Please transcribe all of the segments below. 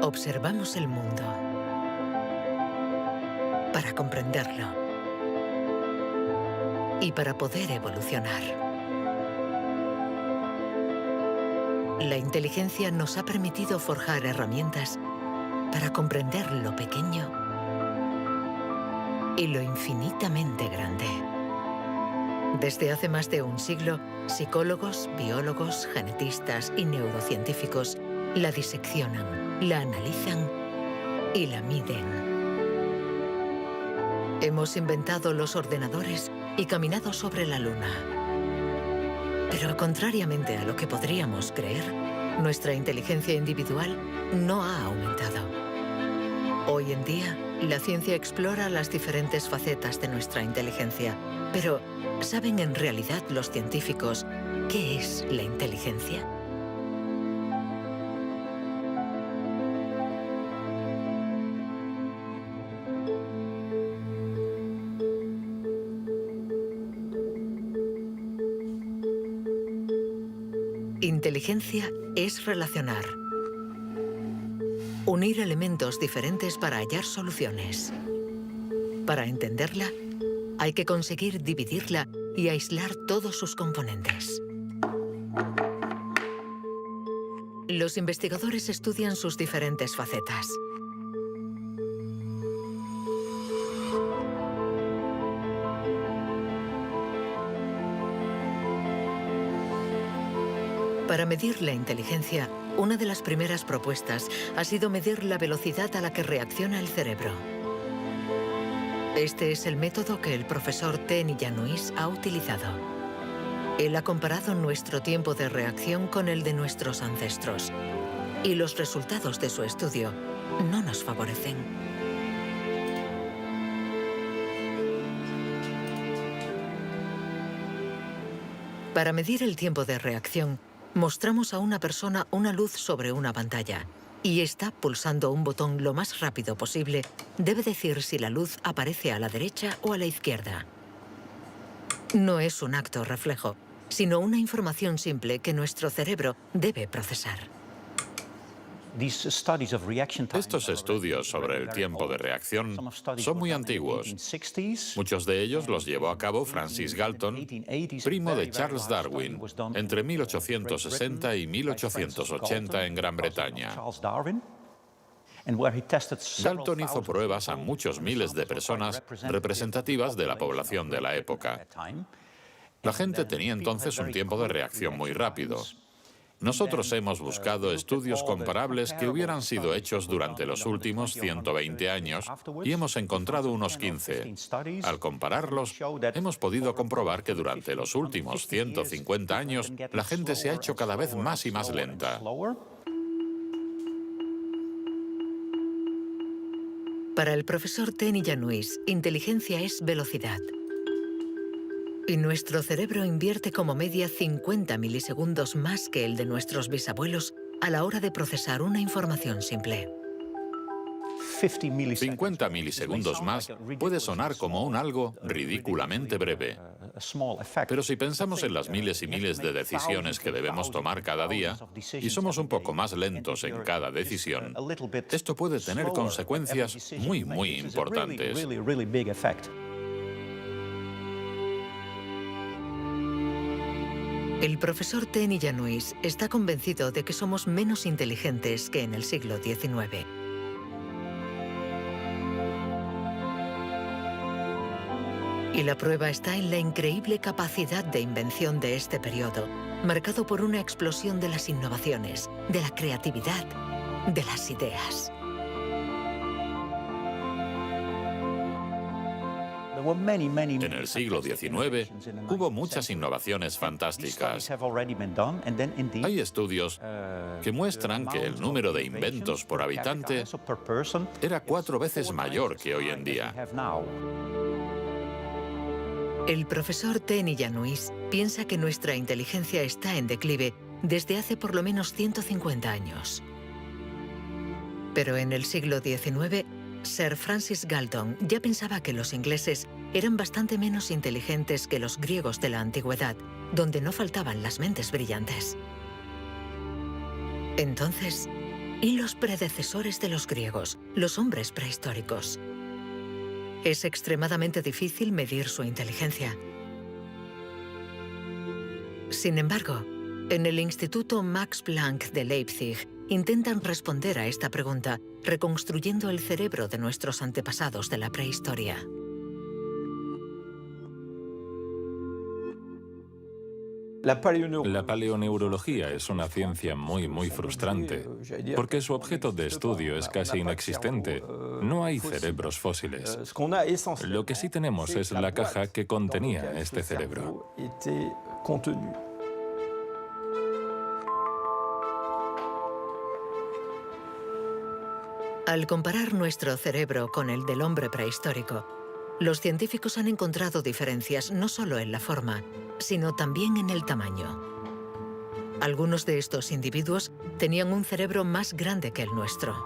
Observamos el mundo para comprenderlo y para poder evolucionar. La inteligencia nos ha permitido forjar herramientas para comprender lo pequeño y lo infinitamente grande. Desde hace más de un siglo, psicólogos, biólogos, genetistas y neurocientíficos la diseccionan, la analizan y la miden. Hemos inventado los ordenadores y caminado sobre la Luna. Pero contrariamente a lo que podríamos creer, nuestra inteligencia individual no ha aumentado. Hoy en día, la ciencia explora las diferentes facetas de nuestra inteligencia. Pero, ¿saben en realidad los científicos qué es la inteligencia? Inteligencia es relacionar. Unir elementos diferentes para hallar soluciones. Para entenderla, hay que conseguir dividirla y aislar todos sus componentes. Los investigadores estudian sus diferentes facetas. Para medir la inteligencia, una de las primeras propuestas ha sido medir la velocidad a la que reacciona el cerebro. Este es el método que el profesor Ten Iannuis ha utilizado. Él ha comparado nuestro tiempo de reacción con el de nuestros ancestros. Y los resultados de su estudio no nos favorecen. Para medir el tiempo de reacción, mostramos a una persona una luz sobre una pantalla y esta, pulsando un botón lo más rápido posible, debe decir si la luz aparece a la derecha o a la izquierda. No es un acto reflejo, sino una información simple que nuestro cerebro debe procesar. Estos estudios sobre el tiempo de reacción son muy antiguos. Muchos de ellos los llevó a cabo Francis Galton, primo de Charles Darwin, entre 1860 y 1880 en Gran Bretaña. Galton hizo pruebas a muchos miles de personas representativas de la población de la época. La gente tenía entonces un tiempo de reacción muy rápido. Nosotros hemos buscado estudios comparables que hubieran sido hechos durante los últimos 120 años y hemos encontrado unos 15. Al compararlos, hemos podido comprobar que durante los últimos 150 años la gente se ha hecho cada vez más y más lenta. Para el profesor Ten Iannuis, inteligencia es velocidad. Y nuestro cerebro invierte como media 50 milisegundos más que el de nuestros bisabuelos a la hora de procesar una información simple. 50 milisegundos más puede sonar como un algo ridículamente breve. Pero si pensamos en las miles y miles de decisiones que debemos tomar cada día, y somos un poco más lentos en cada decisión, esto puede tener consecuencias muy, muy importantes. El profesor Ten Iannuis está convencido de que somos menos inteligentes que en el siglo XIX. Y la prueba está en la increíble capacidad de invención de este periodo, marcado por una explosión de las innovaciones, de la creatividad, de las ideas. En el siglo XIX hubo muchas innovaciones fantásticas. Hay estudios que muestran que el número de inventos por habitante era 4 veces mayor que hoy en día. El profesor Ten Iannuis piensa que nuestra inteligencia está en declive desde hace por lo menos 150 años. Pero en el siglo XIX, Sir Francis Galton ya pensaba que los ingleses eran bastante menos inteligentes que los griegos de la antigüedad, donde no faltaban las mentes brillantes. Entonces, y los predecesores de los griegos, los hombres prehistóricos. Es extremadamente difícil medir su inteligencia. Sin embargo, en el Instituto Max Planck de Leipzig intentan responder a esta pregunta reconstruyendo el cerebro de nuestros antepasados de la prehistoria. La paleoneurología es una ciencia muy frustrante, porque su objeto de estudio es casi inexistente. No hay cerebros fósiles. Lo que sí tenemos es la caja que contenía este cerebro. Al comparar nuestro cerebro con el del hombre prehistórico, los científicos han encontrado diferencias no solo en la forma, sino también en el tamaño. Algunos de estos individuos tenían un cerebro más grande que el nuestro.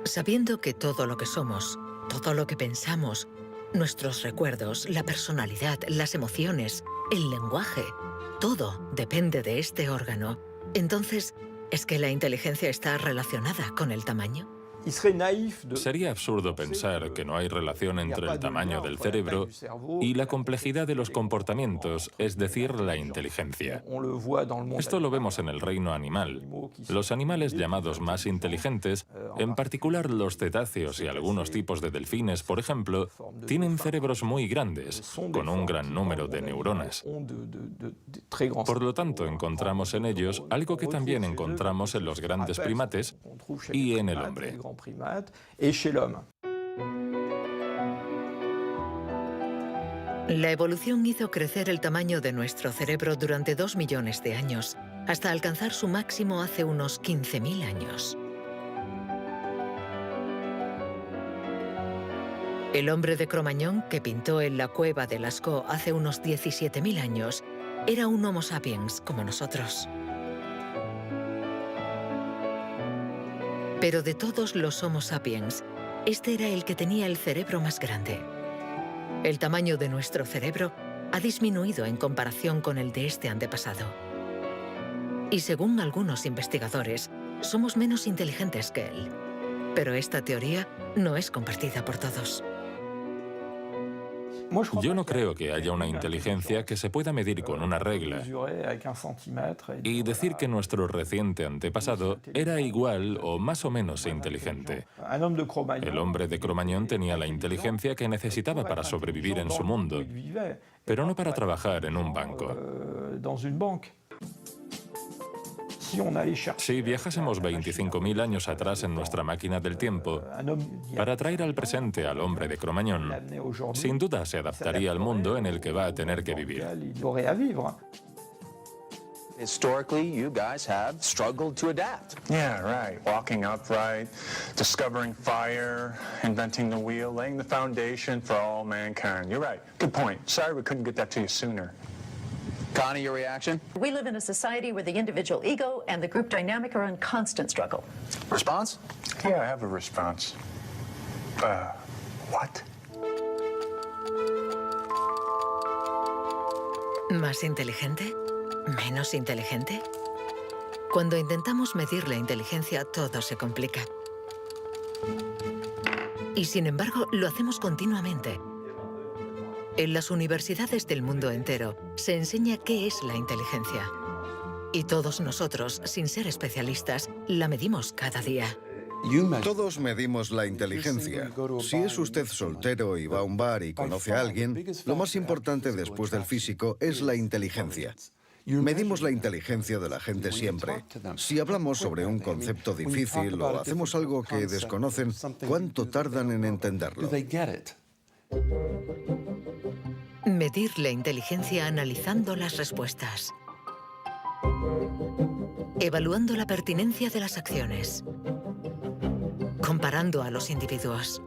Sabiendo que todo lo que somos, todo lo que pensamos, nuestros recuerdos, la personalidad, las emociones, el lenguaje, todo depende de este órgano, entonces, ¿es que la inteligencia está relacionada con el tamaño? Sería absurdo pensar que no hay relación entre el tamaño del cerebro y la complejidad de los comportamientos, es decir, la inteligencia. Esto lo vemos en el reino animal. Los animales llamados más inteligentes, en particular los cetáceos y algunos tipos de delfines, por ejemplo, tienen cerebros muy grandes, con un gran número de neuronas. Por lo tanto, encontramos en ellos algo que también encontramos en los grandes primates y en el hombre. La evolución hizo crecer el tamaño de nuestro cerebro durante 2 millones de años, hasta alcanzar su máximo hace unos 15.000 años. El hombre de Cro-Magnon, que pintó en la cueva de Lascaux hace unos 17.000 años, era un Homo sapiens como nosotros. Pero de todos los Homo sapiens, este era el que tenía el cerebro más grande. El tamaño de nuestro cerebro ha disminuido en comparación con el de este antepasado. Y según algunos investigadores, somos menos inteligentes que él. Pero esta teoría no es compartida por todos. Yo no creo que haya una inteligencia que se pueda medir con una regla y decir que nuestro reciente antepasado era igual o más o menos inteligente. El hombre de Cro-Magnon tenía la inteligencia que necesitaba para sobrevivir en su mundo, pero no para trabajar en un banco. Si viajásemos 25.000 años atrás en nuestra máquina del tiempo, para traer al presente al hombre de Cro-Magnon, sin duda se adaptaría al mundo en el que va a tener que vivir. Historically, you guys have struggled to adapt. Yeah, right. Walking upright, discovering fire, inventing the wheel, laying the foundation for all mankind. You're right. Good point. Sorry we couldn't get that to you sooner. Connie, your reaction? We live in a society where the individual ego and the group dynamic are in constant struggle. Response? Yeah, I have a response. What? ¿Más inteligente? ¿Menos inteligente? Cuando intentamos medir la inteligencia, todo se complica. Y sin embargo, lo hacemos continuamente. En las universidades del mundo entero se enseña qué es la inteligencia. Y todos nosotros, sin ser especialistas, la medimos cada día. Todos medimos la inteligencia. Si es usted soltero y va a un bar y conoce a alguien, lo más importante después del físico es la inteligencia. Medimos la inteligencia de la gente siempre. Si hablamos sobre un concepto difícil o hacemos algo que desconocen, ¿cuánto tardan en entenderlo? Medir la inteligencia analizando las respuestas. Evaluando la pertinencia de las acciones. Comparando a los individuos.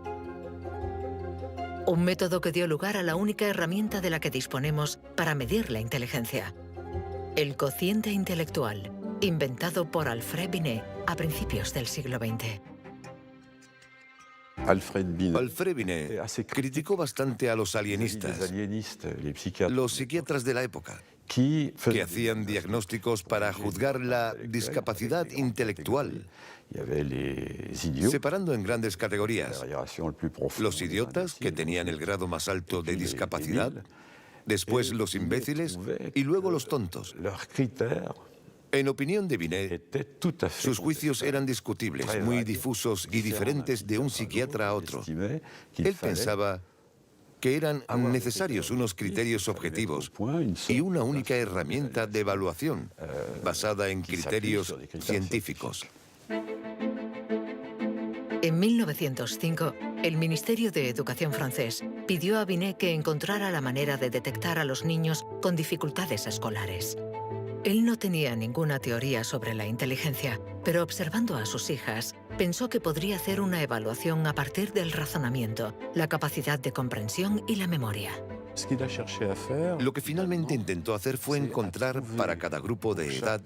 Un método que dio lugar a la única herramienta de la que disponemos para medir la inteligencia. El cociente intelectual, inventado por Alfred Binet a principios del siglo XX. Alfred Binet criticó bastante a los alienistas, los psiquiatras de la época. que hacían diagnósticos para juzgar la discapacidad intelectual, separando en grandes categorías: los idiotas, que tenían el grado más alto de discapacidad, después los imbéciles y luego los tontos. En opinión de Binet, sus juicios eran discutibles, muy difusos y diferentes de un psiquiatra a otro. Él pensaba que eran necesarios unos criterios objetivos y una única herramienta de evaluación basada en criterios científicos. En 1905, el Ministerio de Educación francés pidió a Binet que encontrara la manera de detectar a los niños con dificultades escolares. Él no tenía ninguna teoría sobre la inteligencia, pero observando a sus hijas, pensó que podría hacer una evaluación a partir del razonamiento, la capacidad de comprensión y la memoria. Lo que finalmente intentó hacer fue encontrar para cada grupo de edad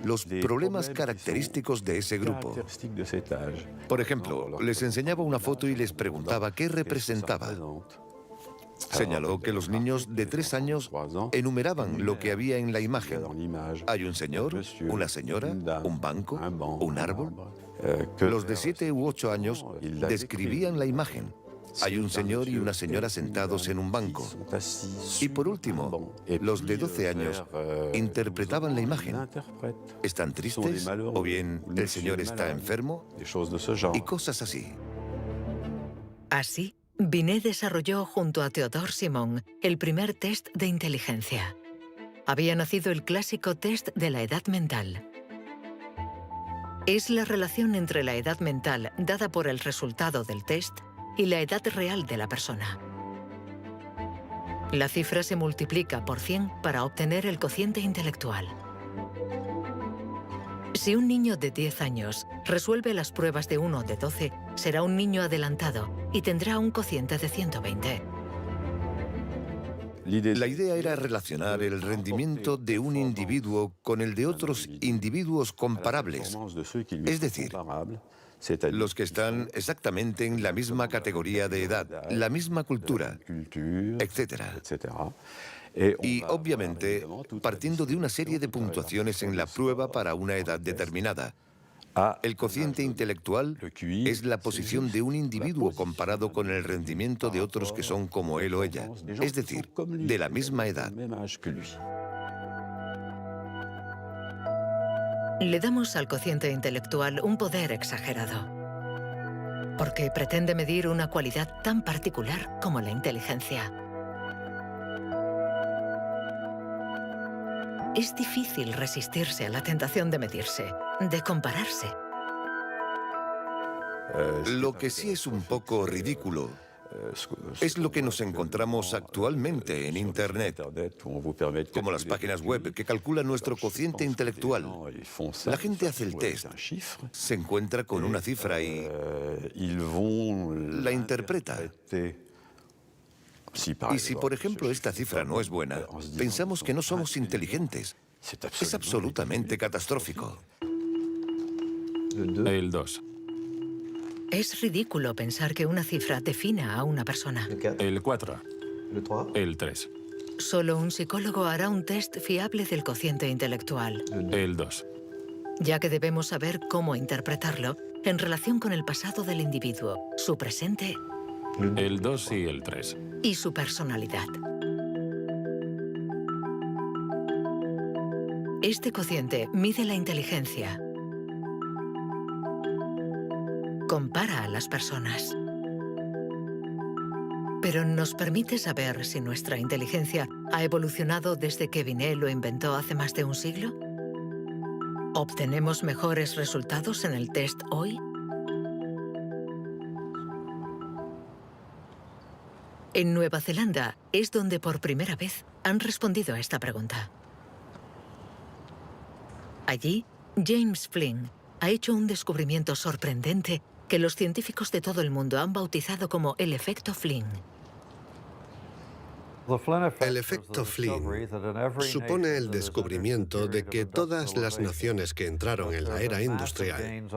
los problemas característicos de ese grupo. Por ejemplo, les enseñaba una foto y les preguntaba qué representaba. Señaló que los niños de 3 años enumeraban lo que había en la imagen. Hay un señor, una señora, un banco, un árbol. Los de 7 u 8 años describían la imagen. Hay un señor y una señora sentados en un banco. Y por último, los de 12 años interpretaban la imagen. ¿Están tristes? ¿O bien el señor está enfermo? Y cosas así. Así, Binet desarrolló junto a Théodore Simon el primer test de inteligencia. Había nacido el clásico test de la edad mental. Es la relación entre la edad mental dada por el resultado del test y la edad real de la persona. La cifra se multiplica por 100 para obtener el cociente intelectual. Si un niño de 10 años resuelve las pruebas de uno de 12, será un niño adelantado y tendrá un cociente de 120. La idea era relacionar el rendimiento de un individuo con el de otros individuos comparables, es decir, los que están exactamente en la misma categoría de edad, la misma cultura, etc. Y, obviamente, partiendo de una serie de puntuaciones en la prueba para una edad determinada. El cociente intelectual es la posición de un individuo comparado con el rendimiento de otros que son como él o ella, es decir, de la misma edad. Le damos al cociente intelectual un poder exagerado, porque pretende medir una cualidad tan particular como la inteligencia. Es difícil resistirse a la tentación de medirse, de compararse. Lo que sí es un poco ridículo es lo que nos encontramos actualmente en Internet, como las páginas web que calculan nuestro cociente intelectual. La gente hace el test, se encuentra con una cifra y la interpreta. Y si, por ejemplo, esta cifra no es buena, pensamos que no somos inteligentes. Es absolutamente catastrófico. El 2. Es ridículo pensar que una cifra defina a una persona. El 4. El 3. Solo un psicólogo hará un test fiable del cociente intelectual. El 2. Ya que debemos saber cómo interpretarlo en relación con el pasado del individuo, su presente El 2 y el 3. y su personalidad. Este cociente mide la inteligencia. Compara a las personas. Pero ¿nos permite saber si nuestra inteligencia ha evolucionado desde que Binet lo inventó hace más de un siglo? ¿Obtenemos mejores resultados en el test hoy? En Nueva Zelanda es donde por primera vez han respondido a esta pregunta. Allí, James Flynn ha hecho un descubrimiento sorprendente que los científicos de todo el mundo han bautizado como el efecto Flynn. El efecto Flynn supone el descubrimiento de que todas las naciones que entraron en la era industrial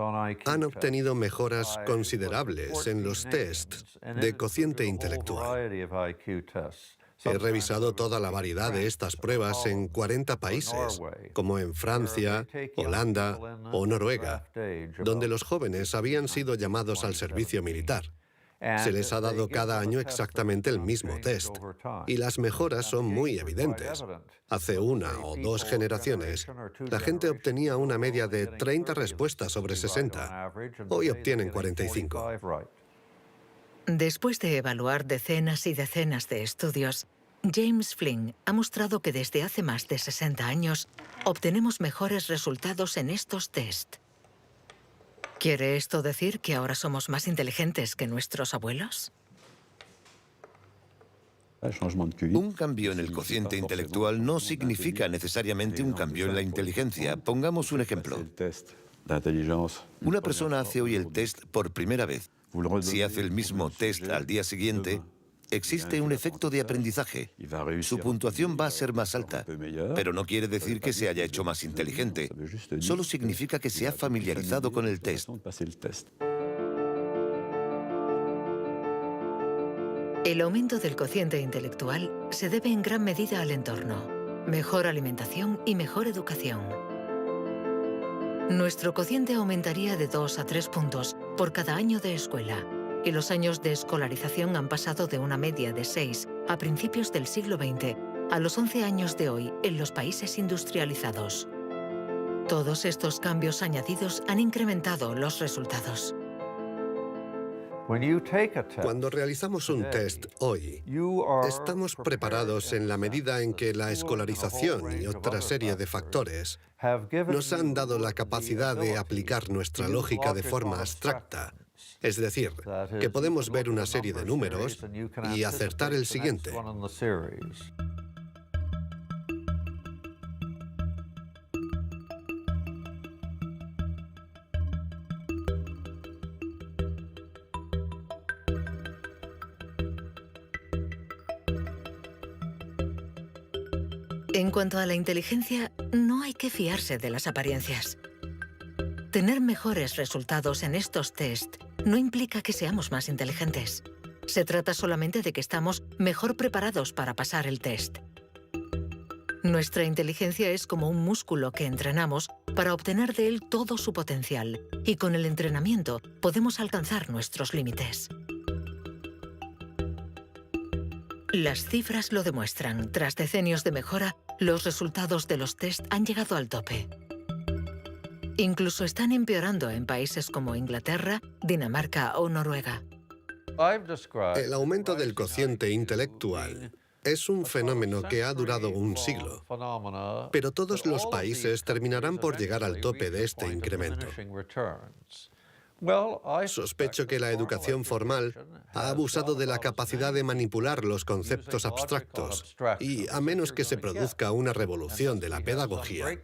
han obtenido mejoras considerables en los tests de cociente intelectual. He revisado toda la variedad de estas pruebas en 40 países, como en Francia, Holanda o Noruega, donde los jóvenes habían sido llamados al servicio militar. Se les ha dado cada año exactamente el mismo test, y las mejoras son muy evidentes. Hace 1 o 2 generaciones, la gente obtenía una media de 30 respuestas sobre 60. Hoy obtienen 45. Después de evaluar decenas y decenas de estudios, James Flynn ha mostrado que desde hace más de 60 años obtenemos mejores resultados en estos test. ¿Quiere esto decir que ahora somos más inteligentes que nuestros abuelos? Un cambio en el cociente intelectual no significa necesariamente un cambio en la inteligencia. Pongamos un ejemplo. Una persona hace hoy el test por primera vez. Si hace el mismo test al día siguiente, existe un efecto de aprendizaje. Su puntuación va a ser más alta, pero no quiere decir que se haya hecho más inteligente. Solo significa que se ha familiarizado con el test. El aumento del cociente intelectual se debe en gran medida al entorno, mejor alimentación y mejor educación. Nuestro cociente aumentaría de 2 a 3 puntos por cada año de escuela, y los años de escolarización han pasado de una media de 6 a principios del siglo XX a los 11 años de hoy en los países industrializados. Todos estos cambios añadidos han incrementado los resultados. Cuando realizamos un test hoy, estamos preparados en la medida en que la escolarización y otra serie de factores nos han dado la capacidad de aplicar nuestra lógica de forma abstracta. Es decir, que podemos ver una serie de números y acertar el siguiente. En cuanto a la inteligencia, no hay que fiarse de las apariencias. Tener mejores resultados en estos test no implica que seamos más inteligentes. Se trata solamente de que estamos mejor preparados para pasar el test. Nuestra inteligencia es como un músculo que entrenamos para obtener de él todo su potencial, y con el entrenamiento podemos alcanzar nuestros límites. Las cifras lo demuestran. Tras decenios de mejora, los resultados de los test han llegado al tope. Incluso están empeorando en países como Inglaterra, Dinamarca o Noruega. El aumento del cociente intelectual es un fenómeno que ha durado un siglo, pero todos los países terminarán por llegar al tope de este incremento. Sospecho que la educación formal ha abusado de la capacidad de manipular los conceptos abstractos y, a menos que se produzca una revolución de la pedagogía,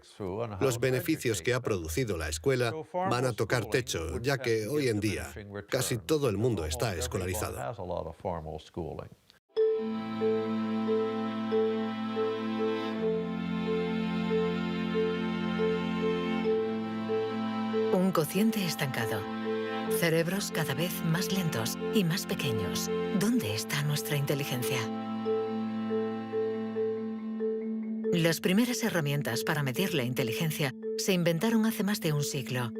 los beneficios que ha producido la escuela van a tocar techo, ya que hoy en día casi todo el mundo está escolarizado. Un cociente estancado. Cerebros cada vez más lentos y más pequeños. ¿Dónde está nuestra inteligencia? Las primeras herramientas para medir la inteligencia se inventaron hace más de un siglo.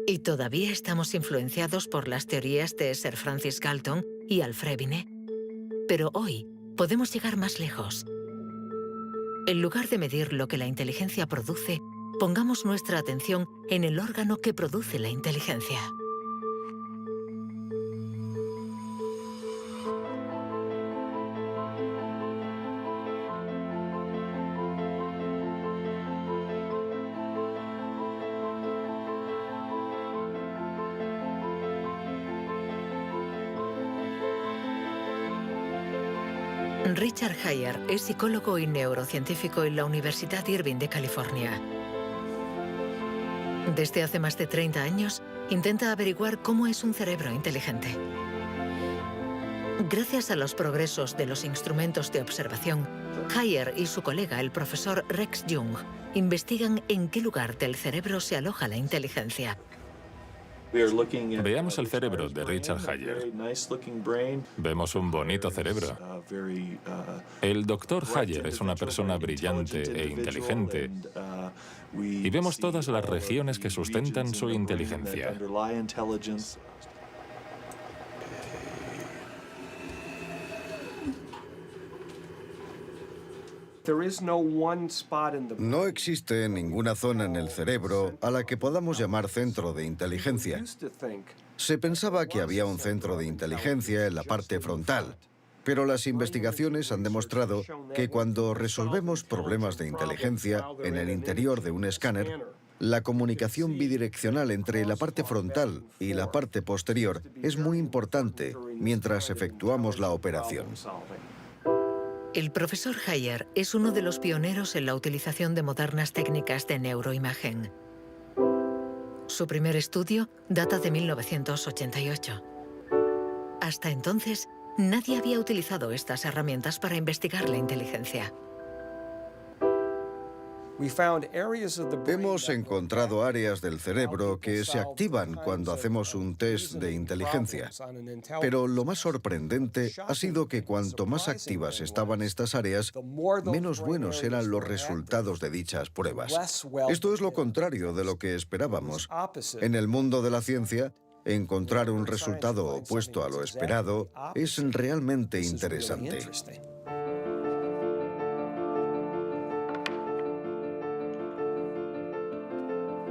Y todavía estamos influenciados por las teorías de Sir Francis Galton y Alfred Binet. Pero hoy podemos llegar más lejos. En lugar de medir lo que la inteligencia produce, pongamos nuestra atención en el órgano que produce la inteligencia. Richard Heyer es psicólogo y neurocientífico en la Universidad Irvine de California. Desde hace más de 30 años, intenta averiguar cómo es un cerebro inteligente. Gracias a los progresos de los instrumentos de observación, Heyer y su colega, el profesor Rex Jung, investigan en qué lugar del cerebro se aloja la inteligencia. Veamos el cerebro de Richard Hayer. Vemos un bonito cerebro. El doctor Hayer es una persona brillante e inteligente y vemos todas las regiones que sustentan su inteligencia. No existe ninguna zona en el cerebro a la que podamos llamar centro de inteligencia. Se pensaba que había un centro de inteligencia en la parte frontal, pero las investigaciones han demostrado que cuando resolvemos problemas de inteligencia en el interior de un escáner, la comunicación bidireccional entre la parte frontal y la parte posterior es muy importante mientras efectuamos la operación. El profesor Hayer es uno de los pioneros en la utilización de modernas técnicas de neuroimagen. Su primer estudio data de 1988. Hasta entonces, nadie había utilizado estas herramientas para investigar la inteligencia. Hemos encontrado áreas del cerebro que se activan cuando hacemos un test de inteligencia. Pero lo más sorprendente ha sido que cuanto más activas estaban estas áreas, menos buenos eran los resultados de dichas pruebas. Esto es lo contrario de lo que esperábamos. En el mundo de la ciencia, encontrar un resultado opuesto a lo esperado es realmente interesante.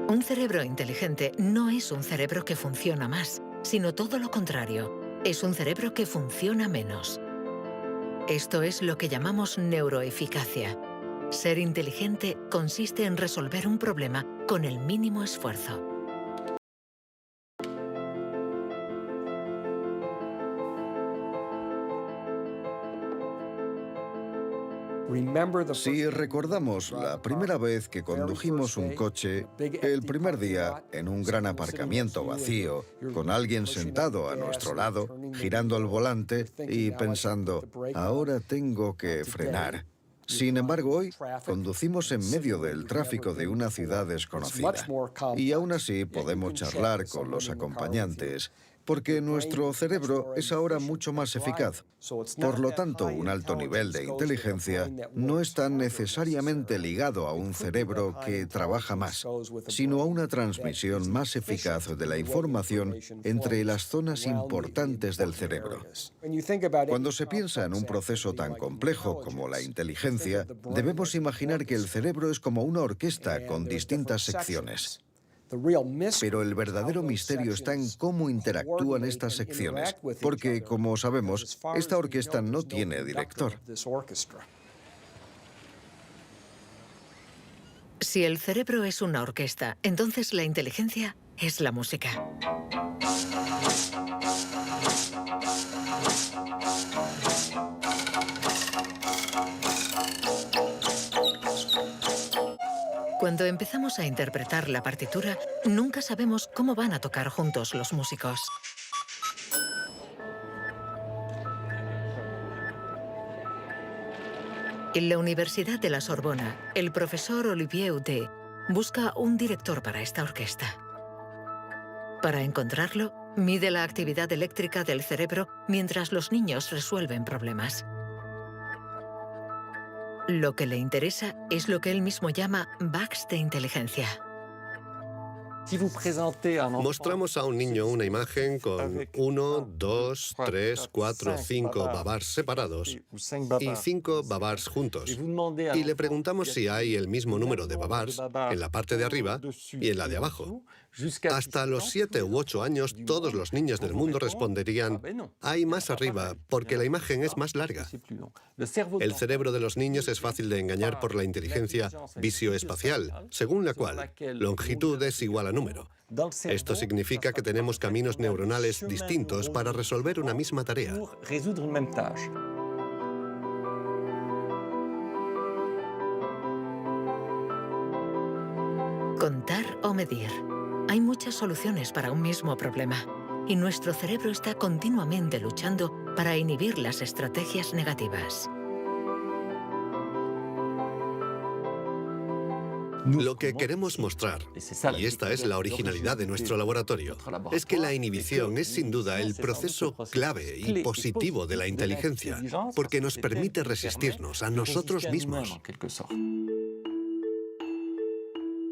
Un cerebro inteligente no es un cerebro que funciona más, sino todo lo contrario. Es un cerebro que funciona menos. Esto es lo que llamamos neuroeficacia. Ser inteligente consiste en resolver un problema con el mínimo esfuerzo. Si recordamos la primera vez que condujimos un coche, el primer día en un gran aparcamiento vacío, con alguien sentado a nuestro lado, girando el volante y pensando, ahora tengo que frenar. Sin embargo, hoy conducimos en medio del tráfico de una ciudad desconocida y aún así podemos charlar con los acompañantes, porque nuestro cerebro es ahora mucho más eficaz. Por lo tanto, un alto nivel de inteligencia no está necesariamente ligado a un cerebro que trabaja más, sino a una transmisión más eficaz de la información entre las zonas importantes del cerebro. Cuando se piensa en un proceso tan complejo como la inteligencia, debemos imaginar que el cerebro es como una orquesta con distintas secciones. Pero el verdadero misterio está en cómo interactúan estas secciones, porque, como sabemos, esta orquesta no tiene director. Si el cerebro es una orquesta, entonces la inteligencia es la música. Cuando empezamos a interpretar la partitura, nunca sabemos cómo van a tocar juntos los músicos. En la Universidad de la Sorbona, el profesor Olivier Houdet busca un director para esta orquesta. Para encontrarlo, mide la actividad eléctrica del cerebro mientras los niños resuelven problemas. Lo que le interesa es lo que él mismo llama bugs de inteligencia. Mostramos a un niño una imagen con 1, 2, 3, 4, 5 babars separados y 5 babars juntos. Y le preguntamos si hay el mismo número de babars en la parte de arriba y en la de abajo. Hasta los 7 u 8 años, todos los niños del mundo responderían, hay más arriba, porque la imagen es más larga. El cerebro de los niños es fácil de engañar por la inteligencia visioespacial, según la cual longitud es igual a número. Esto significa que tenemos caminos neuronales distintos para resolver una misma tarea. Contar o medir. Hay muchas soluciones para un mismo problema, y nuestro cerebro está continuamente luchando para inhibir las estrategias negativas. Lo que queremos mostrar, y esta es la originalidad de nuestro laboratorio, es que la inhibición es sin duda el proceso clave y positivo de la inteligencia, porque nos permite resistirnos a nosotros mismos.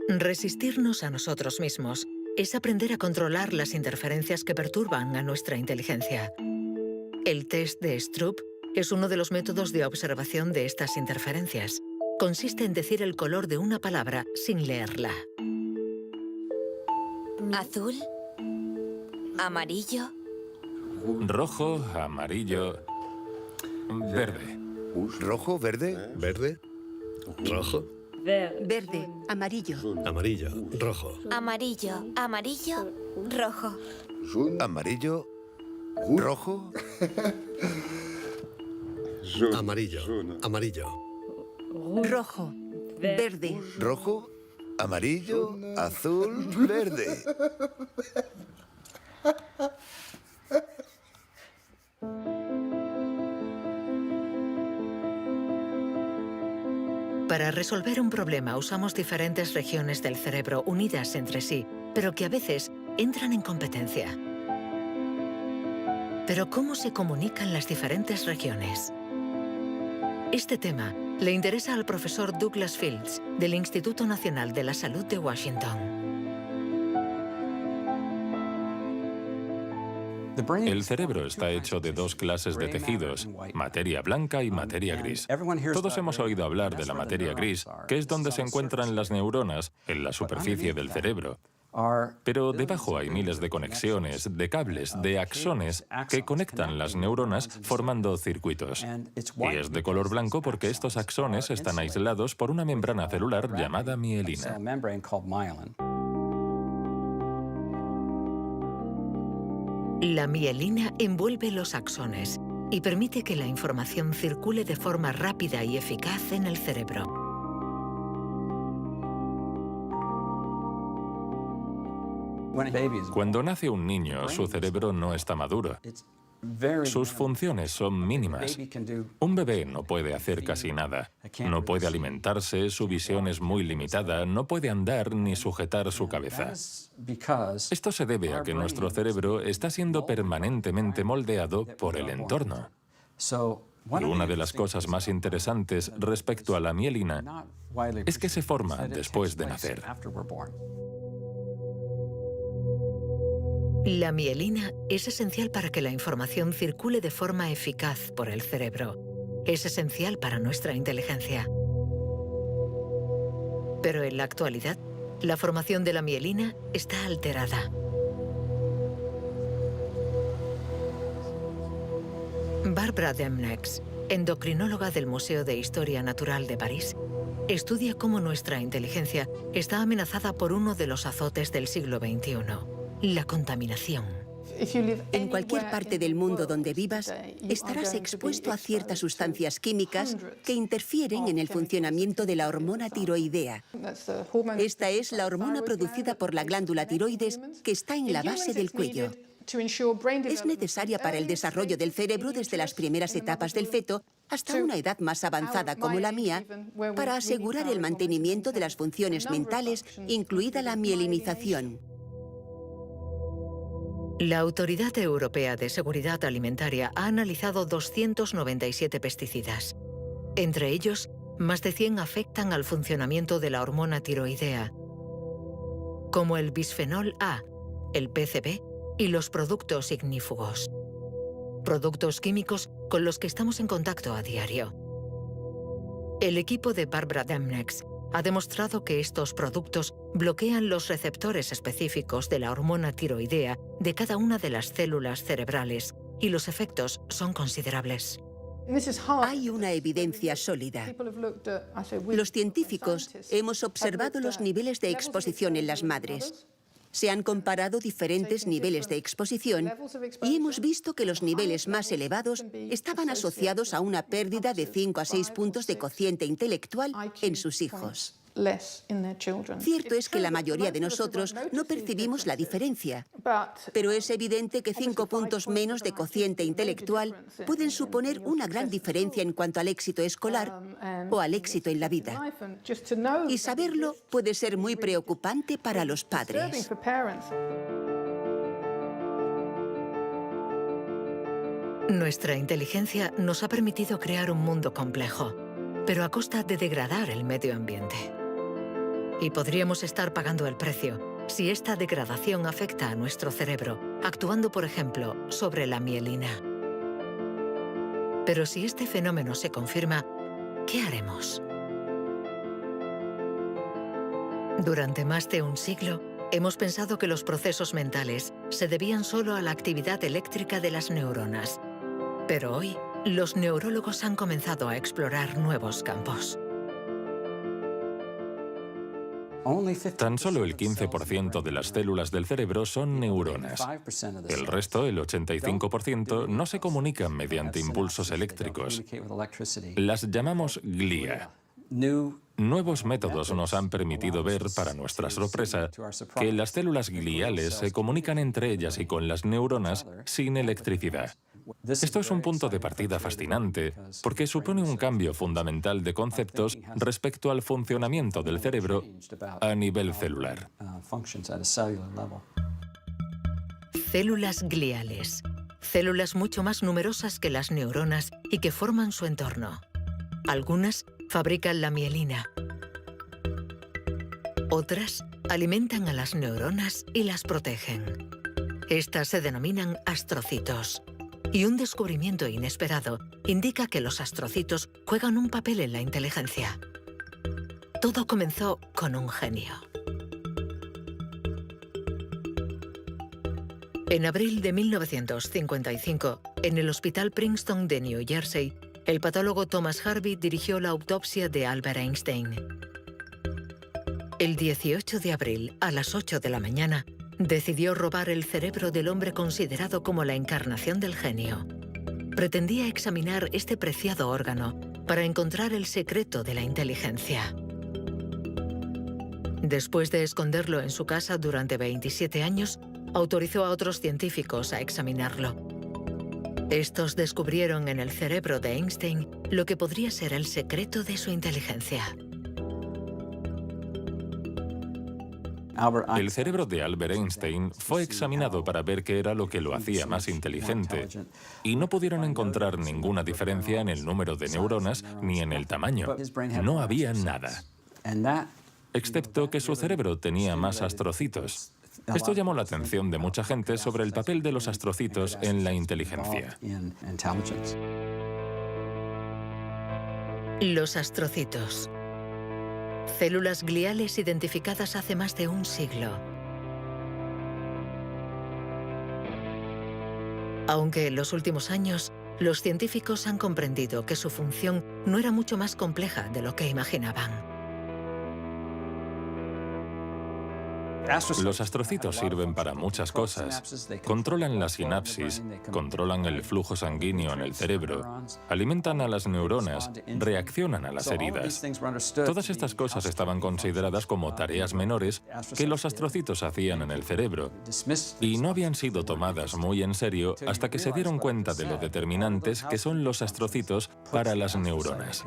Resistirnos a nosotros mismos es aprender a controlar las interferencias que perturban a nuestra inteligencia. El test de Stroop es uno de los métodos de observación de estas interferencias. Consiste en decir el color de una palabra sin leerla. Azul, amarillo, rojo, amarillo, verde. ¿Rojo, verde? ¿Verde? ¿Rojo? verde, amarillo, Amarillo, rojo. amarillo, amarillo, rojo. Amarillo, rojo, Amarillo, amarillo. Rojo, verde, rojo, amarillo, azul, verde. Para resolver un problema usamos diferentes regiones del cerebro unidas entre sí, pero que a veces entran en competencia. Pero ¿cómo se comunican las diferentes regiones? Este tema le interesa al profesor Douglas Fields, del Instituto Nacional de la Salud de Washington. El cerebro está hecho de dos clases de tejidos, materia blanca y materia gris. Todos hemos oído hablar de la materia gris, que es donde se encuentran las neuronas, en la superficie del cerebro. Pero debajo hay miles de conexiones, de cables, de axones que conectan las neuronas formando circuitos. Y es de color blanco porque estos axones están aislados por una membrana celular llamada mielina. La mielina envuelve los axones y permite que la información circule de forma rápida y eficaz en el cerebro. Cuando nace un niño, su cerebro no está maduro. Sus funciones son mínimas. Un bebé no puede hacer casi nada. No puede alimentarse, su visión es muy limitada, no puede andar ni sujetar su cabeza. Esto se debe a que nuestro cerebro está siendo permanentemente moldeado por el entorno. Y una de las cosas más interesantes respecto a la mielina es que se forma después de nacer. La mielina es esencial para que la información circule de forma eficaz por el cerebro. Es esencial para nuestra inteligencia. Pero en la actualidad, la formación de la mielina está alterada. Barbara Demnex, endocrinóloga del Museo de Historia Natural de París, estudia cómo nuestra inteligencia está amenazada por uno de los azotes del siglo XXI. La contaminación. En cualquier parte del mundo donde vivas, estarás expuesto a ciertas sustancias químicas que interfieren en el funcionamiento de la hormona tiroidea. Esta es la hormona producida por la glándula tiroides que está en la base del cuello. Es necesaria para el desarrollo del cerebro desde las primeras etapas del feto hasta una edad más avanzada como la mía, para asegurar el mantenimiento de las funciones mentales, incluida la mielinización. La Autoridad Europea de Seguridad Alimentaria ha analizado 297 pesticidas. Entre ellos, más de 100 afectan al funcionamiento de la hormona tiroidea, como el bisfenol A, el PCB y los productos ignífugos. Productos químicos con los que estamos en contacto a diario. El equipo de Barbara Demnex ha demostrado que estos productos bloquean los receptores específicos de la hormona tiroidea de cada una de las células cerebrales y los efectos son considerables. Hay una evidencia sólida. Los científicos hemos observado los niveles de exposición en las madres. Se han comparado diferentes niveles de exposición y hemos visto que los niveles más elevados estaban asociados a una pérdida de 5 a 6 puntos de cociente intelectual en sus hijos. Cierto es que la mayoría de nosotros no percibimos la diferencia, pero es evidente que 5 puntos menos de cociente intelectual pueden suponer una gran diferencia en cuanto al éxito escolar o al éxito en la vida. Y saberlo puede ser muy preocupante para los padres. Nuestra inteligencia nos ha permitido crear un mundo complejo, pero a costa de degradar el medio ambiente. Y podríamos estar pagando el precio si esta degradación afecta a nuestro cerebro, actuando, por ejemplo, sobre la mielina. Pero si este fenómeno se confirma, ¿qué haremos? Durante más de un siglo, hemos pensado que los procesos mentales se debían solo a la actividad eléctrica de las neuronas. Pero hoy, los neurólogos han comenzado a explorar nuevos campos. Tan solo el 15% de las células del cerebro son neuronas. El resto, el 85%, no se comunican mediante impulsos eléctricos. Las llamamos glía. Nuevos métodos nos han permitido ver, para nuestra sorpresa, que las células gliales se comunican entre ellas y con las neuronas sin electricidad. Esto es un punto de partida fascinante, porque supone un cambio fundamental de conceptos respecto al funcionamiento del cerebro a nivel celular. Células gliales. Células mucho más numerosas que las neuronas y que forman su entorno. Algunas fabrican la mielina. Otras alimentan a las neuronas y las protegen. Estas se denominan astrocitos. Y un descubrimiento inesperado indica que los astrocitos juegan un papel en la inteligencia. Todo comenzó con un genio. En abril de 1955, en el Hospital Princeton de New Jersey, el patólogo Thomas Harvey dirigió la autopsia de Albert Einstein. El 18 de abril, a las 8 de la mañana, decidió robar el cerebro del hombre considerado como la encarnación del genio. Pretendía examinar este preciado órgano para encontrar el secreto de la inteligencia. Después de esconderlo en su casa durante 27 años, autorizó a otros científicos a examinarlo. Estos descubrieron en el cerebro de Einstein lo que podría ser el secreto de su inteligencia. El cerebro de Albert Einstein fue examinado para ver qué era lo que lo hacía más inteligente, y no pudieron encontrar ninguna diferencia en el número de neuronas ni en el tamaño. No había nada, excepto que su cerebro tenía más astrocitos. Esto llamó la atención de mucha gente sobre el papel de los astrocitos en la inteligencia. Los astrocitos. Células gliales identificadas hace más de un siglo. Aunque en los últimos años, los científicos han comprendido que su función no era mucho más compleja de lo que imaginaban. Los astrocitos sirven para muchas cosas. Controlan la sinapsis, controlan el flujo sanguíneo en el cerebro, alimentan a las neuronas, reaccionan a las heridas. Todas estas cosas estaban consideradas como tareas menores que los astrocitos hacían en el cerebro, y no habían sido tomadas muy en serio hasta que se dieron cuenta de lo determinantes que son los astrocitos para las neuronas.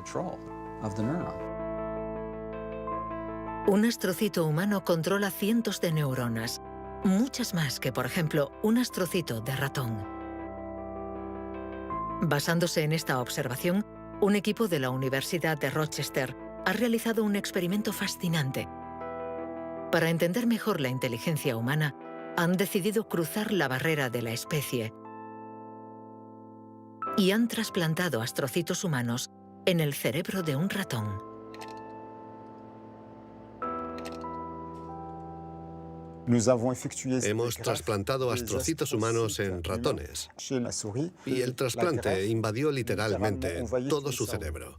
Un astrocito humano controla cientos de neuronas, muchas más que, por ejemplo, un astrocito de ratón. Basándose en esta observación, un equipo de la Universidad de Rochester ha realizado un experimento fascinante. Para entender mejor la inteligencia humana, han decidido cruzar la barrera de la especie y han trasplantado astrocitos humanos en el cerebro de un ratón. Hemos trasplantado astrocitos humanos en ratones y el trasplante invadió literalmente todo su cerebro.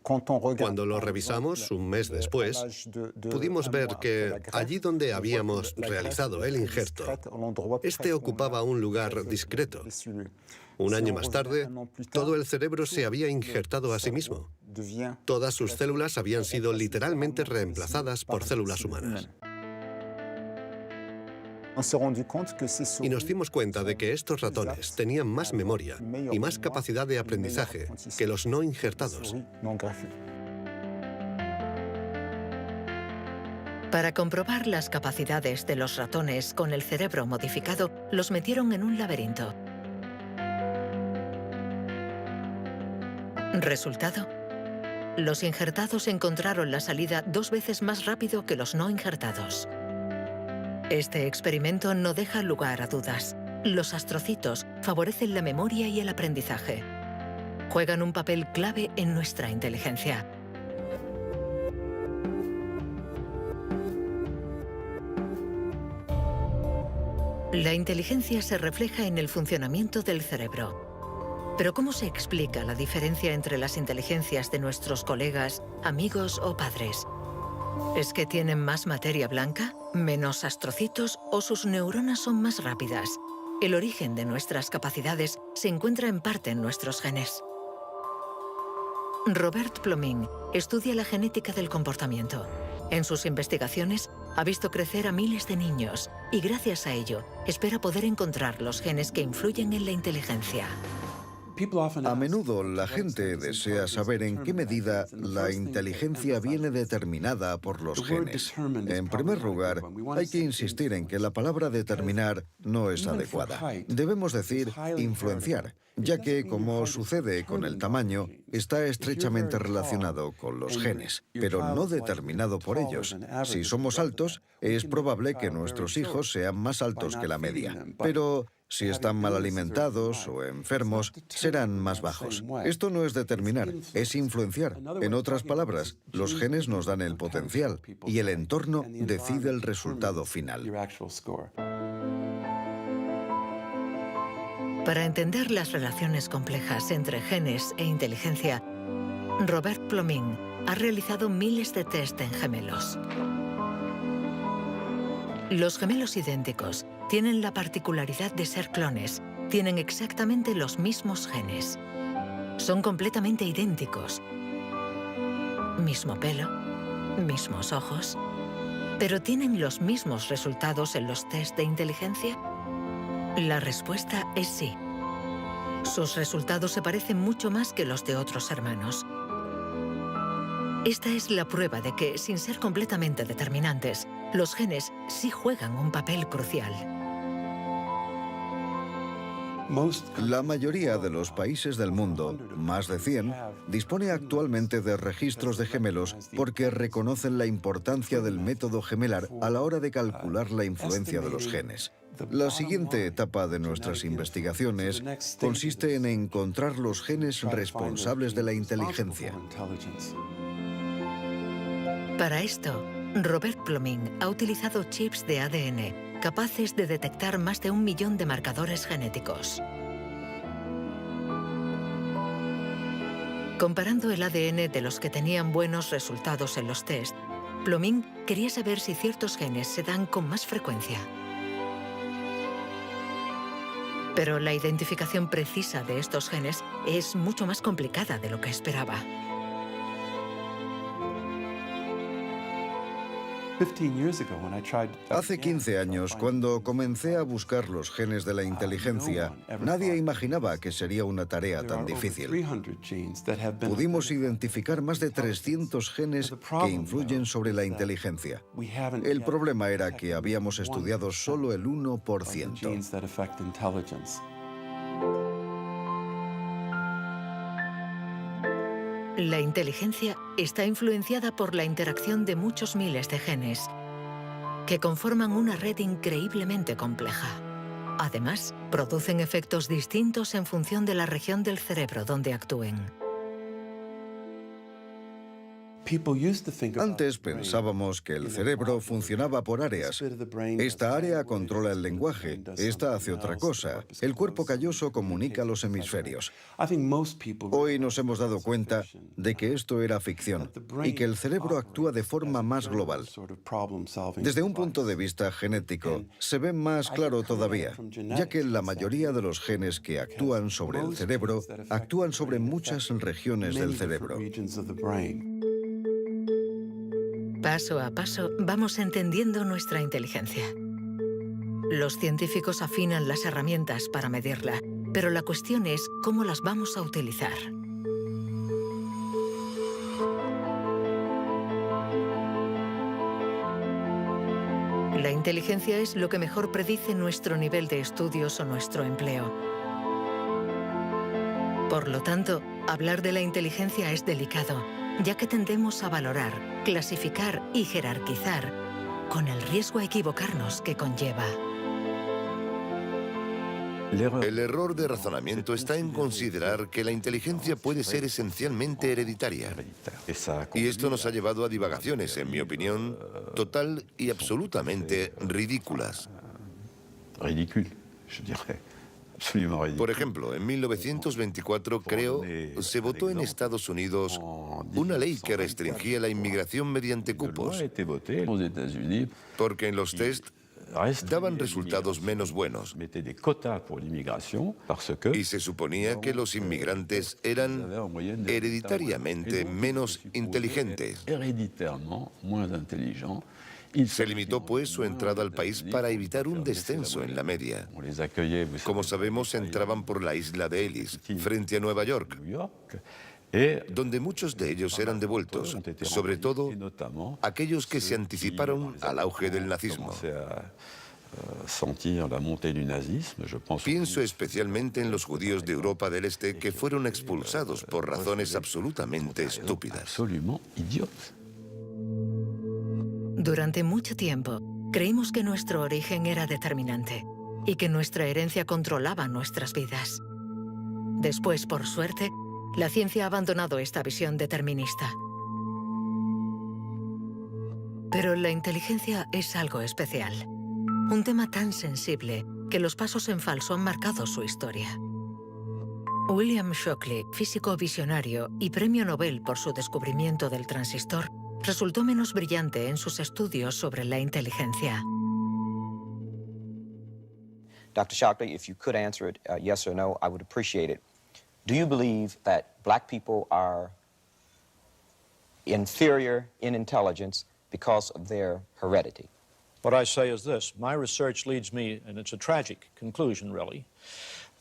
Cuando lo revisamos un mes después, pudimos ver que allí donde habíamos realizado el injerto, este ocupaba un lugar discreto. Un año más tarde, todo el cerebro se había injertado a sí mismo. Todas sus células habían sido literalmente reemplazadas por células humanas. Y nos dimos cuenta de que estos ratones tenían más memoria y más capacidad de aprendizaje que los no injertados. Para comprobar las capacidades de los ratones con el cerebro modificado, los metieron en un laberinto. Resultado: los injertados encontraron la salida 2 veces más rápido que los no injertados. Este experimento no deja lugar a dudas. Los astrocitos favorecen la memoria y el aprendizaje. Juegan un papel clave en nuestra inteligencia. La inteligencia se refleja en el funcionamiento del cerebro. Pero ¿cómo se explica la diferencia entre las inteligencias de nuestros colegas, amigos o padres? ¿Es que tienen más materia blanca, menos astrocitos o sus neuronas son más rápidas? El origen de nuestras capacidades se encuentra en parte en nuestros genes. Robert Plomin estudia la genética del comportamiento. En sus investigaciones ha visto crecer a miles de niños y gracias a ello espera poder encontrar los genes que influyen en la inteligencia. A menudo la gente desea saber en qué medida la inteligencia viene determinada por los genes. En primer lugar, hay que insistir en que la palabra determinar no es adecuada. Debemos decir influenciar, ya que, como sucede con el tamaño, está estrechamente relacionado con los genes, pero no determinado por ellos. Si somos altos, es probable que nuestros hijos sean más altos que la media, pero si están mal alimentados o enfermos, serán más bajos. Esto no es determinar, es influenciar. En otras palabras, los genes nos dan el potencial y el entorno decide el resultado final. Para entender las relaciones complejas entre genes e inteligencia, Robert Plomin ha realizado miles de test en gemelos. Los gemelos idénticos tienen la particularidad de ser clones, tienen exactamente los mismos genes. Son completamente idénticos. Mismo pelo, mismos ojos, pero ¿tienen los mismos resultados en los test de inteligencia? La respuesta es sí. Sus resultados se parecen mucho más que los de otros hermanos. Esta es la prueba de que, sin ser completamente determinantes, los genes sí juegan un papel crucial. La mayoría de los países del mundo, más de 100, dispone actualmente de registros de gemelos porque reconocen la importancia del método gemelar a la hora de calcular la influencia de los genes. La siguiente etapa de nuestras investigaciones consiste en encontrar los genes responsables de la inteligencia. Para esto, Robert Plomin ha utilizado chips de ADN capaces de detectar más de 1 millón de marcadores genéticos. Comparando el ADN de los que tenían buenos resultados en los test, Plomin quería saber si ciertos genes se dan con más frecuencia. Pero la identificación precisa de estos genes es mucho más complicada de lo que esperaba. Hace 15 años, cuando comencé a buscar los genes de la inteligencia, nadie imaginaba que sería una tarea tan difícil. Pudimos identificar más de 300 genes que influyen sobre la inteligencia. El problema era que habíamos estudiado solo el 1%. La inteligencia está influenciada por la interacción de muchos miles de genes que conforman una red increíblemente compleja. Además, producen efectos distintos en función de la región del cerebro donde actúen. Antes pensábamos que el cerebro funcionaba por áreas. Esta área controla el lenguaje, esta hace otra cosa. El cuerpo calloso comunica los hemisferios. Hoy nos hemos dado cuenta de que esto era ficción y que el cerebro actúa de forma más global. Desde un punto de vista genético, se ve más claro todavía, ya que la mayoría de los genes que actúan sobre el cerebro actúan sobre muchas regiones del cerebro. Paso a paso vamos entendiendo nuestra inteligencia. Los científicos afinan las herramientas para medirla, pero la cuestión es cómo las vamos a utilizar. La inteligencia es lo que mejor predice nuestro nivel de estudios o nuestro empleo. Por lo tanto, hablar de la inteligencia es delicado, ya que tendemos a valorar, clasificar y jerarquizar, con el riesgo a equivocarnos que conlleva. El error de razonamiento está en considerar que la inteligencia puede ser esencialmente hereditaria. Y esto nos ha llevado a divagaciones, en mi opinión, total y absolutamente ridículas. Por ejemplo, en 1924, creo, se votó en Estados Unidos una ley que restringía la inmigración mediante cupos, porque en los test daban resultados menos buenos. Y se suponía que los inmigrantes eran hereditariamente menos inteligentes. Se limitó, pues, su entrada al país para evitar un descenso en la media. Como sabemos, entraban por la isla de Ellis, frente a Nueva York, donde muchos de ellos eran devueltos, sobre todo aquellos que se anticiparon al auge del nazismo. Pienso especialmente en los judíos de Europa del Este que fueron expulsados por razones absolutamente estúpidas. Durante mucho tiempo, creímos que nuestro origen era determinante y que nuestra herencia controlaba nuestras vidas. Después, por suerte, la ciencia ha abandonado esta visión determinista. Pero la inteligencia es algo especial. Un tema tan sensible que los pasos en falso han marcado su historia. William Shockley, físico visionario y premio Nobel por su descubrimiento del transistor, resultó menos brillante en sus estudios sobre la inteligencia. Dr. Shockley, if you could answer it yes or no, I would appreciate it. Do you believe that black people are inferior in intelligence because of their heredity? What I say is this. My research leads me, and it's a tragic conclusion, really,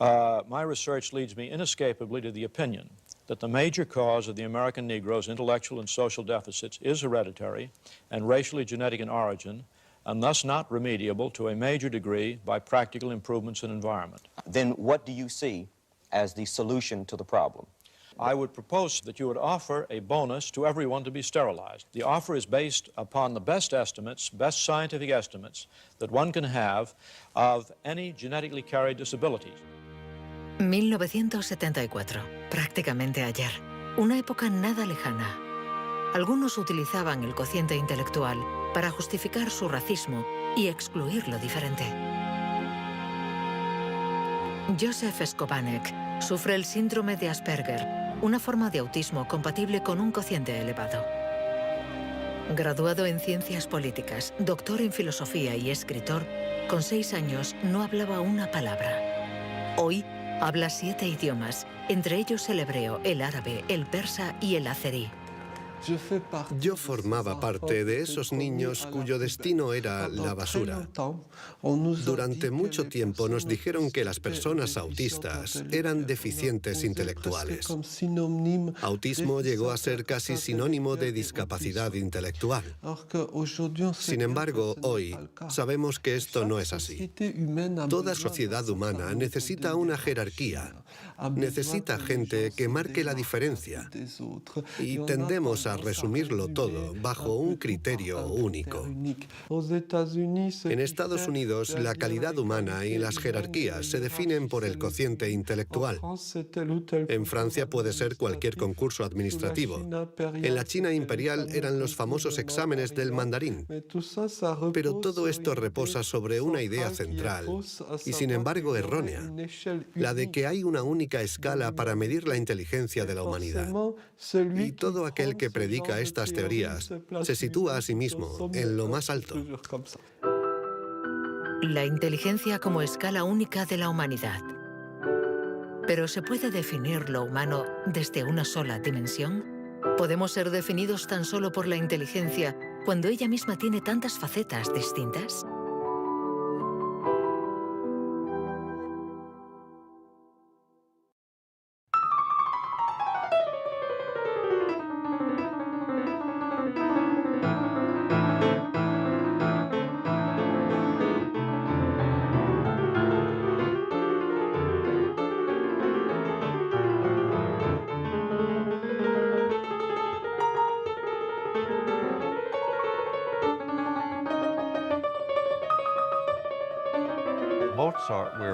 my research leads me inescapably to the opinion that the major cause of the American Negro's intellectual and social deficits is hereditary and racially genetic in origin, and thus not remediable to a major degree by practical improvements in environment. Then what do you see as the solution to the problem? I would propose that you would offer a bonus to everyone to be sterilized. The offer is based upon the best estimates, best scientific estimates that one can have of any genetically carried disabilities. 1974, prácticamente ayer. Una época nada lejana. Algunos utilizaban el cociente intelectual para justificar su racismo y excluir lo diferente. Joseph Skobanek sufre el síndrome de Asperger, una forma de autismo compatible con un cociente elevado. Graduado en ciencias políticas, doctor en filosofía y escritor, con 6 años no hablaba una palabra. Hoy habla 7 idiomas, entre ellos el hebreo, el árabe, el persa y el azerí. Yo formaba parte de esos niños cuyo destino era la basura. Durante mucho tiempo nos dijeron que las personas autistas eran deficientes intelectuales. Autismo llegó a ser casi sinónimo de discapacidad intelectual. Sin embargo, hoy sabemos que esto no es así. Toda sociedad humana necesita una jerarquía, necesita gente que marque la diferencia. Y tendemos a resumirlo todo bajo un criterio único. En Estados Unidos, la calidad humana y las jerarquías se definen por el cociente intelectual. En Francia puede ser cualquier concurso administrativo. En la China imperial eran los famosos exámenes del mandarín. Pero todo esto reposa sobre una idea central, y sin embargo errónea, la de que hay una única escala para medir la inteligencia de la humanidad. Y todo aquel que predica estas teorías se sitúa a sí mismo en lo más alto. La inteligencia como escala única de la humanidad. ¿Pero se puede definir lo humano desde una sola dimensión? ¿Podemos ser definidos tan solo por la inteligencia cuando ella misma tiene tantas facetas distintas?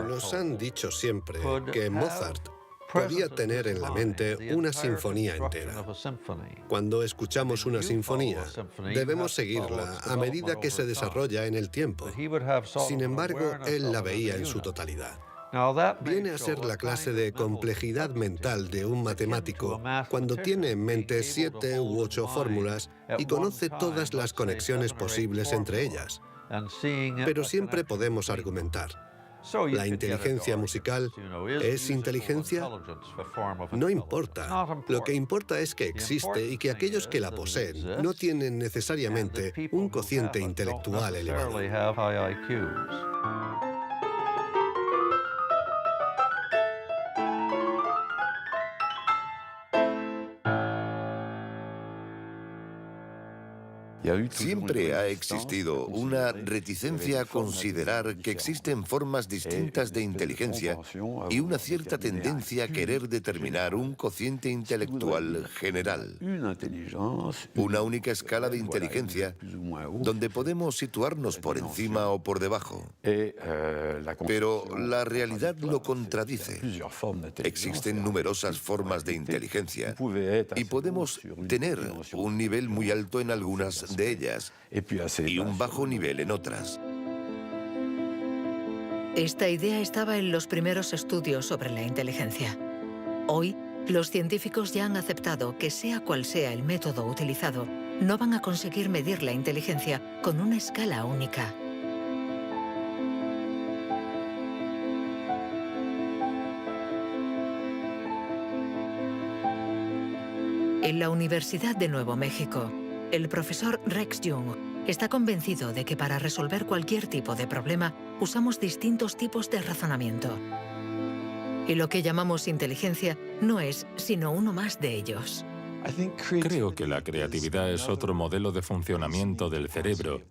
Nos han dicho siempre que Mozart podía tener en la mente una sinfonía entera. Cuando escuchamos una sinfonía, debemos seguirla a medida que se desarrolla en el tiempo. Sin embargo, él la veía en su totalidad. Viene a ser la clase de complejidad mental de un matemático cuando tiene en mente 7 u 8 fórmulas y conoce todas las conexiones posibles entre ellas. Pero siempre podemos argumentar. ¿La inteligencia musical es inteligencia? No importa. Lo que importa es que existe y que aquellos que la poseen no tienen necesariamente un cociente intelectual elevado. Siempre ha existido una reticencia a considerar que existen formas distintas de inteligencia y una cierta tendencia a querer determinar un cociente intelectual general. Una única escala de inteligencia donde podemos situarnos por encima o por debajo. Pero la realidad lo contradice. Existen numerosas formas de inteligencia y podemos tener un nivel muy alto en algunas de ellas y un bajo nivel en otras. Esta idea estaba en los primeros estudios sobre la inteligencia. Hoy, los científicos ya han aceptado que sea cual sea el método utilizado, no van a conseguir medir la inteligencia con una escala única. En la Universidad de Nuevo México, el profesor Rex Jung está convencido de que para resolver cualquier tipo de problema usamos distintos tipos de razonamiento. Y lo que llamamos inteligencia no es sino uno más de ellos. Creo que la creatividad es otro modelo de funcionamiento del cerebro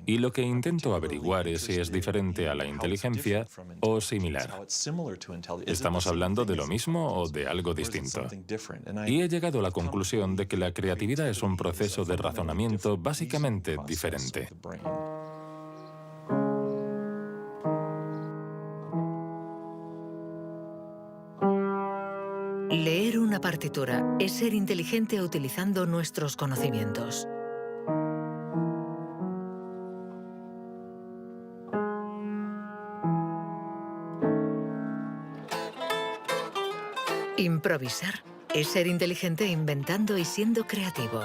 y lo que intento averiguar es si es diferente a la inteligencia o similar. ¿Estamos hablando de lo mismo o de algo distinto? Y he llegado a la conclusión de que la creatividad es un proceso de razonamiento básicamente diferente. Leer una partitura es ser inteligente utilizando nuestros conocimientos. Improvisar es ser inteligente inventando y siendo creativo.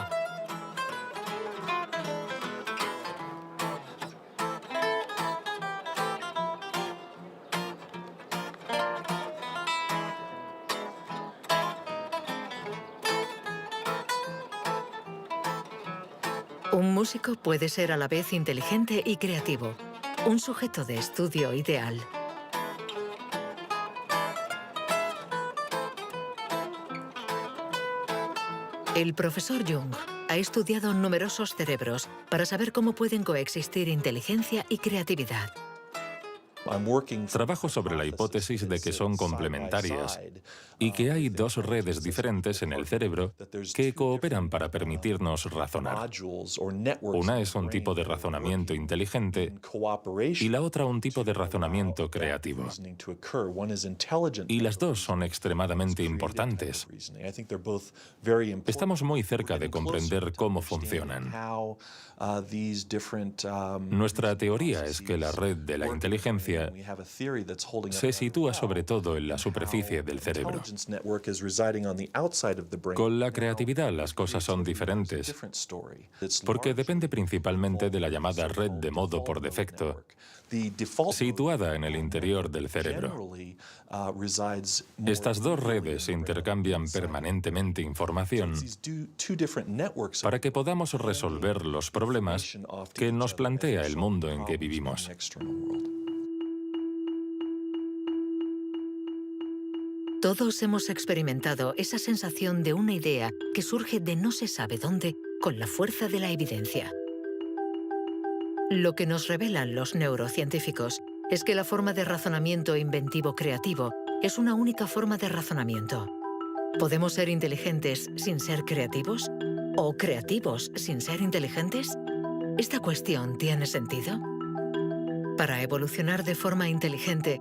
Un músico puede ser a la vez inteligente y creativo, un sujeto de estudio ideal. El profesor Jung ha estudiado numerosos cerebros para saber cómo pueden coexistir inteligencia y creatividad. Trabajo sobre la hipótesis de que son complementarias y que hay dos redes diferentes en el cerebro que cooperan para permitirnos razonar. Una es un tipo de razonamiento inteligente y la otra un tipo de razonamiento creativo. Y las dos son extremadamente importantes. Estamos muy cerca de comprender cómo funcionan. Nuestra teoría es que la red de la inteligencia se sitúa sobre todo en la superficie del cerebro. Con la creatividad las cosas son diferentes, porque depende principalmente de la llamada red de modo por defecto, situada en el interior del cerebro. Estas dos redes intercambian permanentemente información para que podamos resolver los problemas que nos plantea el mundo en que vivimos. Todos hemos experimentado esa sensación de una idea que surge de no se sabe dónde con la fuerza de la evidencia. Lo que nos revelan los neurocientíficos es que la forma de razonamiento inventivo-creativo es una única forma de razonamiento. ¿Podemos ser inteligentes sin ser creativos? ¿O creativos sin ser inteligentes? ¿Esta cuestión tiene sentido? Para evolucionar de forma inteligente,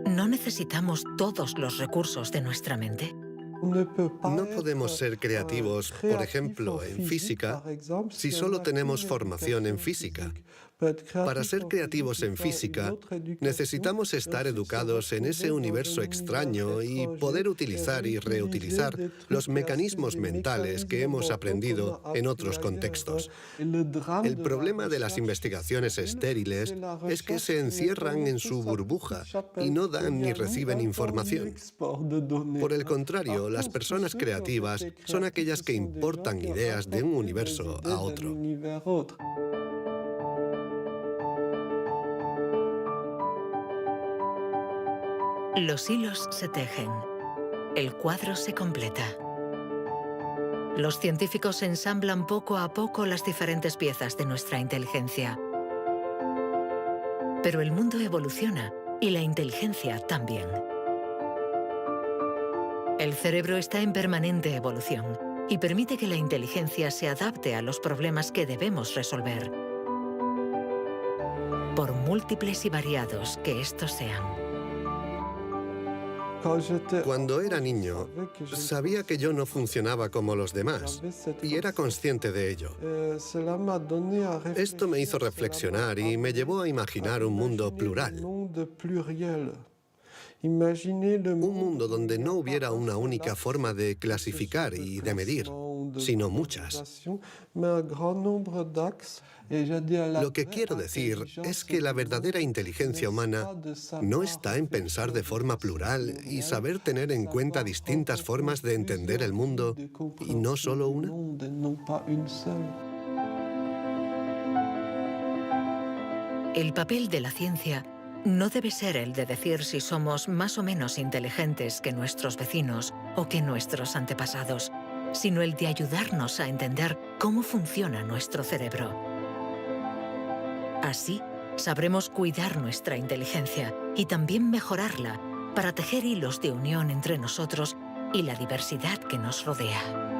¿no necesitamos todos los recursos de nuestra mente? No podemos ser creativos, por ejemplo, en física, si solo tenemos formación en física. Para ser creativos en física, necesitamos estar educados en ese universo extraño y poder utilizar y reutilizar los mecanismos mentales que hemos aprendido en otros contextos. El problema de las investigaciones estériles es que se encierran en su burbuja y no dan ni reciben información. Por el contrario, las personas creativas son aquellas que importan ideas de un universo a otro. Los hilos se tejen. El cuadro se completa. Los científicos ensamblan poco a poco las diferentes piezas de nuestra inteligencia. Pero el mundo evoluciona y la inteligencia también. El cerebro está en permanente evolución y permite que la inteligencia se adapte a los problemas que debemos resolver, por múltiples y variados que estos sean. Cuando era niño, sabía que yo no funcionaba como los demás y era consciente de ello. Esto me hizo reflexionar y me llevó a imaginar un mundo plural. Un mundo donde no hubiera una única forma de clasificar y de medir, sino muchas. Lo que quiero decir es que la verdadera inteligencia humana no está en pensar de forma plural y saber tener en cuenta distintas formas de entender el mundo y no solo una. El papel de la ciencia no debe ser el de decir si somos más o menos inteligentes que nuestros vecinos o que nuestros antepasados, sino el de ayudarnos a entender cómo funciona nuestro cerebro. Así, sabremos cuidar nuestra inteligencia y también mejorarla para tejer hilos de unión entre nosotros y la diversidad que nos rodea.